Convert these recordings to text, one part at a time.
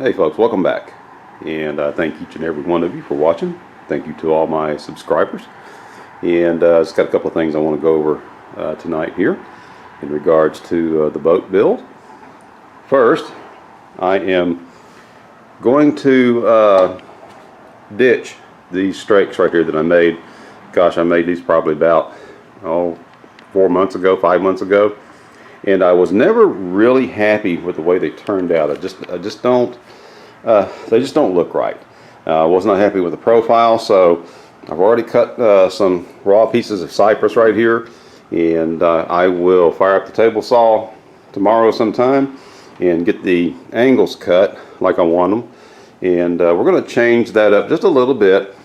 Hey folks, welcome back, and thank each and every one of you for watching. Thank you to all my subscribers, and just got a couple of things I want to go over tonight here in regards to the boat build. First, I am going to ditch these Strakes right here that I made. Gosh, I made these probably about 4 months ago, 5 months ago, and I was never really happy with the way they turned out. I just don't. They just don't look right. I was not happy with the profile, so I've already cut some raw pieces of cypress right here, and I will fire up the table saw tomorrow sometime and get the angles cut like I want them. And we're going to change that up just a little bit.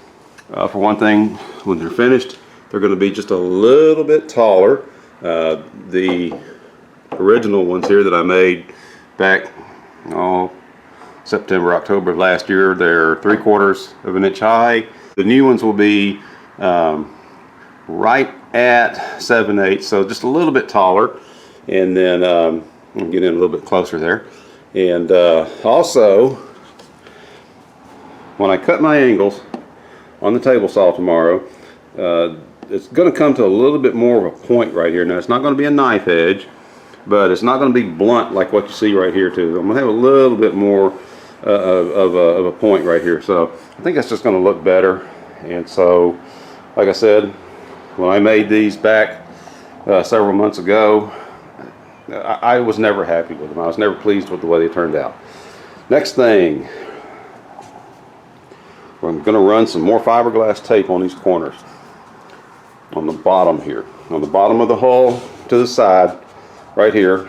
For one thing, when they're finished, they're going to be just a little bit taller. The original ones here that I made back September, October of last year, they're 3/4 of an inch high. The new ones will be right at 7/8, so just a little bit taller. And then I'll get in a little bit closer there. And also, when I cut my angles on the table saw tomorrow, it's going to come to a little bit more of a point right here. Now, it's not going to be a knife edge, but it's not going to be blunt like what you see right here too. I'm going to have a little bit more of a point right here, so I think that's just going to look better. And so, like I said, when I made these back several months ago, I was never happy with them. I was never pleased with the way they turned out. Next thing, I'm going to run some more fiberglass tape on these corners, on the bottom here, on the bottom of the hull to the side right here.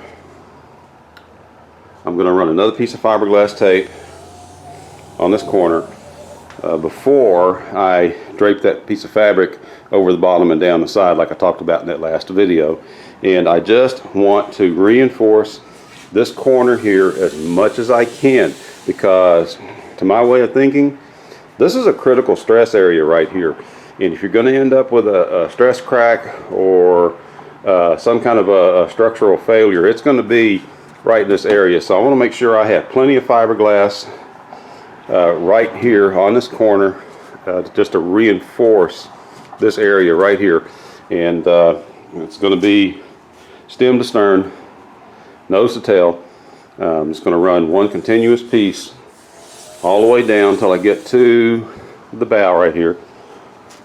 I'm going to run another piece of fiberglass tape on this corner before I drape that piece of fabric over the bottom and down the side like I talked about in that last video. And I just want to reinforce this corner here as much as I can, because to my way of thinking, this is a critical stress area right here. And if you're going to end up with a stress crack or some kind of a structural failure, it's going to be right in this area. So I want to make sure I have plenty of fiberglass right here on this corner just to reinforce this area right here. And it's going to be stem to stern, nose to tail. I'm just going to run one continuous piece all the way down until I get to the bow right here.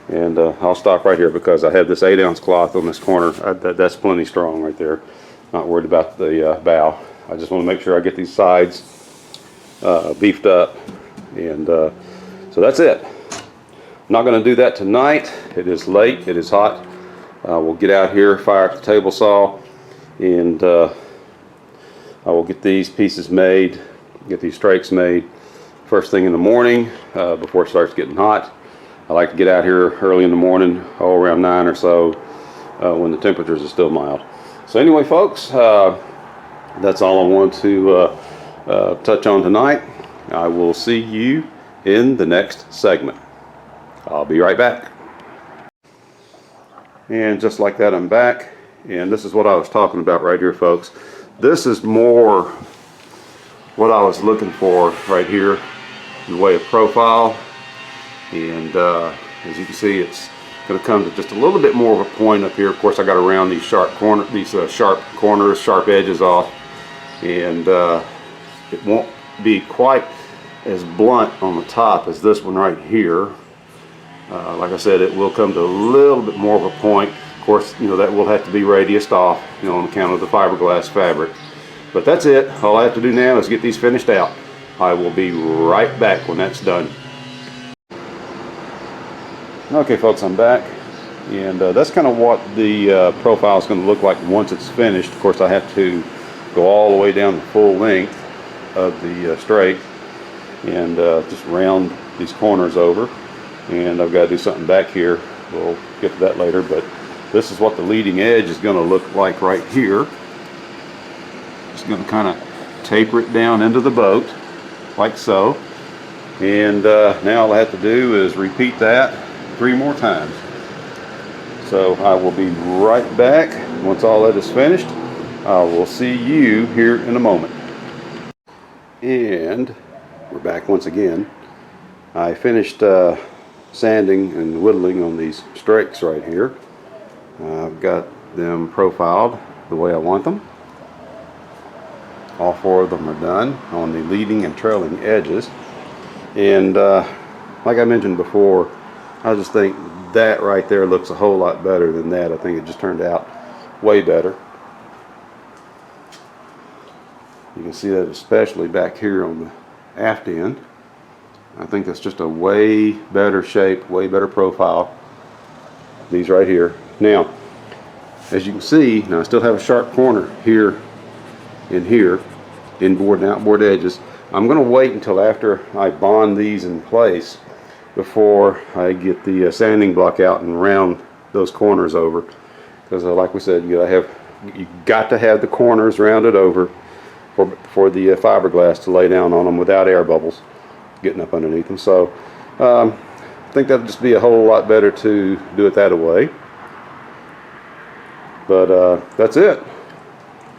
And I'll stop right here because I have this 8-ounce cloth on this corner. That's plenty strong right there. Not worried about the bow. I just want to make sure I get these sides beefed up. And so that's it. I'm not going to do that tonight. It is late. It is hot. We'll get out here, fire up the table saw, and I will get these pieces made, get these Strakes made first thing in the morning before it starts getting hot. I like to get out here early in the morning, around 9 or so, when the temperatures are still mild. So anyway, folks, that's all I want to touch on tonight. I will see you in the next segment. I'll be right back. And just like that, I'm back. And this is what I was talking about right here, folks. This is more what I was looking for right here in the way of profile. And as you can see, it's going to come to just a little bit more of a point up here. Of course, I got to round these sharp corners, sharp edges off, and it won't be quite as blunt on the top as this one right here. Like I said, it will come to a little bit more of a point. Of course, you know, that will have to be radiused off, you know, on account of the fiberglass fabric. But that's it. All I have to do now is get these finished out. I will be right back when that's done. Okay, folks, I'm back, and that's kind of what the profile is going to look like once it's finished. Of course, I have to go all the way down the full length of the Strake and just round these corners over. And I've got to do something back here. We'll get to that later, but this is what the leading edge is going to look like right here. Just going to kind of taper it down into the boat, like so. And now all I have to do is repeat that 3 more times. So I will be right back once all that is finished. I will see you here in a moment. And We're back once again. I finished sanding and whittling on these Strakes right here. I've got them profiled the way I want them. All four of them are done on the leading and trailing edges. And like I mentioned before, I just think that right there looks a whole lot better than that. I think it just turned out way better. You can see that especially back here on the aft end. I think that's just a way better shape, way better profile. These right here. Now, as you can see, now I still have a sharp corner here and here, inboard and outboard edges. I'm going to wait until after I bond these in place before I get the sanding block out and round those corners over. Because like we said, you got to have the corners rounded over for the fiberglass to lay down on them without air bubbles getting up underneath them. So I think that'll just be a whole lot better to do it that way. But that's it.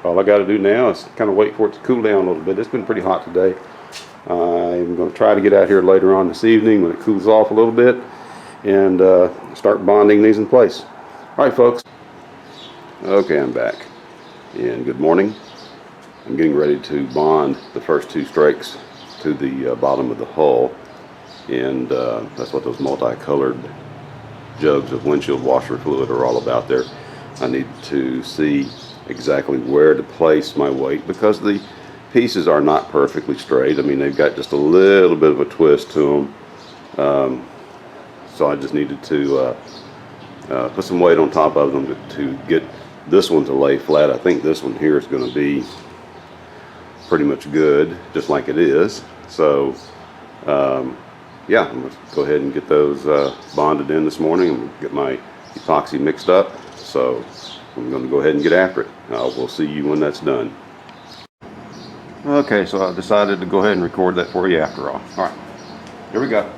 All I got to do now is kind of wait for it to cool down a little bit. It's been pretty hot today. I'm going to try to get out here later on this evening when it cools off a little bit and start bonding these in place. All right, folks. Okay, I'm back. And good morning. I'm getting ready to bond the first two Strakes to the bottom of the hull, and that's what those multicolored jugs of windshield washer fluid are all about there. I need to see exactly where to place my weight because the pieces are not perfectly straight. I mean, they've got just a little bit of a twist to them, so I just needed to put some weight on top of them to get this one to lay flat. I think this one here is going to be pretty much good, just like it is. So yeah, I'm going to go ahead and get those bonded in this morning and get my epoxy mixed up. So I'm going to go ahead and get after it. We'll see you when that's done. Okay, so I decided to go ahead and record that for you after all. All right, here we go.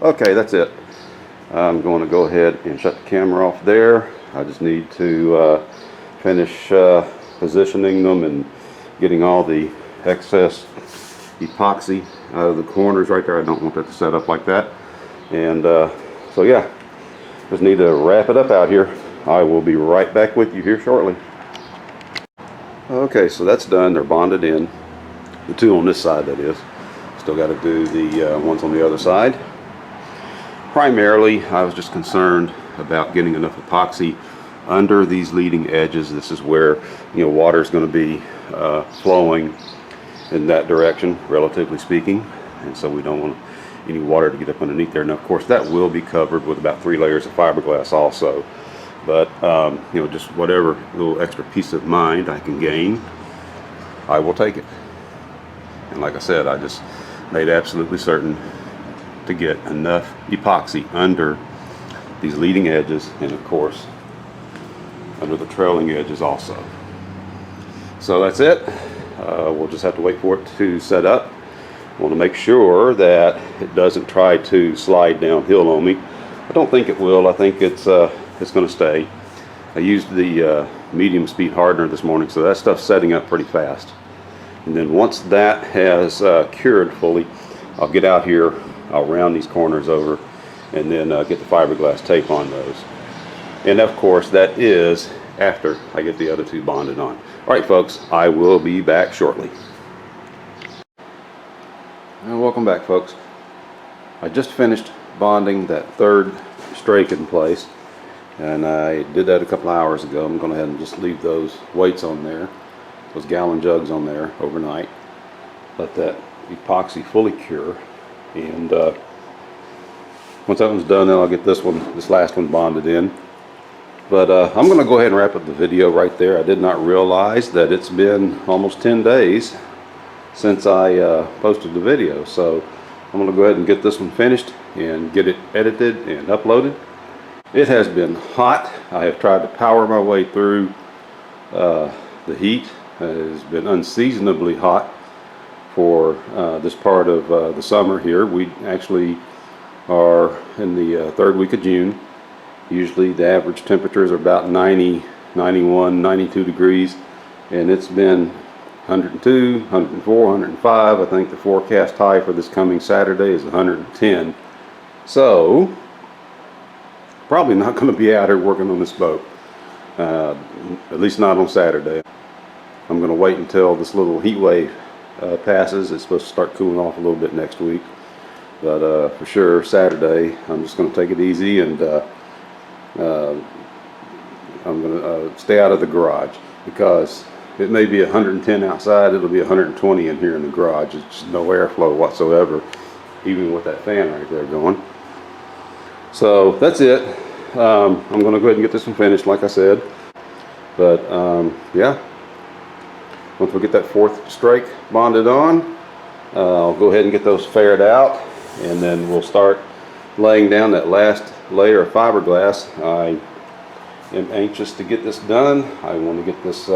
Okay, that's it. I'm going to go ahead and shut the camera off there. I just need to finish positioning them and getting all the excess epoxy out of the corners right there. I don't want that to set up like that. And so yeah, just need to wrap it up out here. I will be right back with you here shortly. Okay, so that's done. They're bonded in. The two on this side, that is. Still got to do the ones on the other side. Primarily, I was just concerned about getting enough epoxy under these leading edges. This is where water is going to be flowing in that direction, relatively speaking, and so we don't want any water to get up underneath there. Now, of course, that will be covered with about 3 layers of fiberglass also. But just whatever little extra peace of mind I can gain, I will take it. And like I said, I just made absolutely certain to get enough epoxy under these leading edges and of course under the trailing edges also. So that's it. We'll just have to wait for it to set up. I want to make sure that it doesn't try to slide downhill on me. I don't think it will. I think it's going to stay. I used the medium speed hardener this morning, so that stuff's setting up pretty fast. And then once that has cured fully, I'll get out here, I'll round these corners over, and then get the fiberglass tape on those. And of course, that is after I get the other two bonded on. All right, folks, I will be back shortly. And welcome back, folks. I just finished bonding that third strake in place, and I did that a couple hours ago. I'm going to go ahead and just leave those weights on there, those gallon jugs on there overnight. Let that epoxy fully cure, and once that one's done, then I'll get this last one bonded in. But I'm going to go ahead and wrap up the video right there. I did not realize that it's been almost 10 days since I posted the video, so I'm going to go ahead and get this one finished and get it edited and uploaded. It has been hot. I have tried to power my way through the heat. It has been unseasonably hot for this part of the summer here. We actually are in the third week of June. Usually the average temperatures are about 90, 91, 92 degrees, and it's been 102, 104, 105. I think the forecast high for this coming Saturday is 110. So probably not going to be out here working on this boat, at least not on Saturday. I'm going to wait until this little heat wave passes. It's supposed to start cooling off a little bit next week, but for sure Saturday I'm just going to take it easy, and I'm going to stay out of the garage, because it may be 110 outside, it'll be 120 in here in the garage. It's just no airflow whatsoever, even with that fan right there going. So that's it. I'm going to go ahead and get this one finished, like I said. But yeah, once we get that fourth strake bonded on, I'll go ahead and get those faired out, and then we'll start laying down that last layer of fiberglass. I am anxious to get this done. I want to get this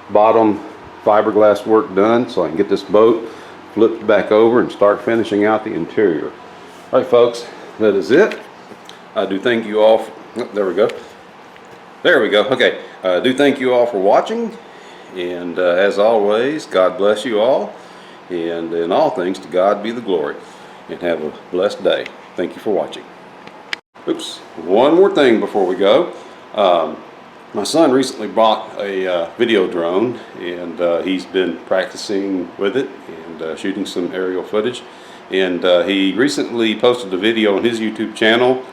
bottom fiberglass work done so I can get this boat flipped back over and start finishing out the interior. All right, folks, that is it. I do thank you all there we go. Okay, I do thank you all for watching, and as always, God bless you all, and in all things to God be the glory, and have a blessed day. Thank you for watching. Oops, one more thing before we go. My son recently bought a video drone, and he's been practicing with it and shooting some aerial footage. And he recently posted a video on his YouTube channel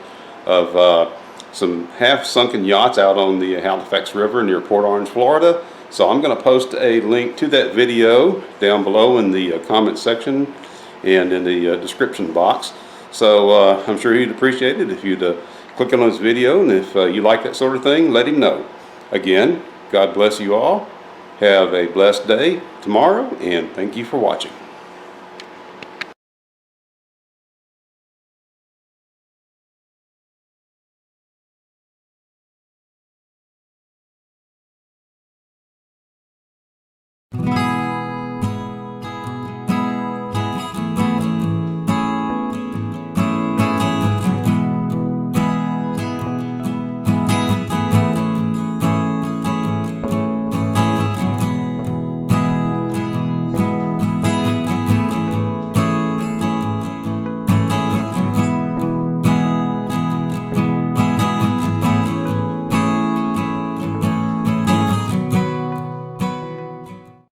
of some half-sunken yachts out on the Halifax River near Port Orange, Florida. So I'm going to post a link to that video down below in the comment section and in the description box. So I'm sure he'd appreciate it if you'd click on his video, and if you like that sort of thing, let him know. Again, God bless you all. Have a blessed day tomorrow, and thank you for watching.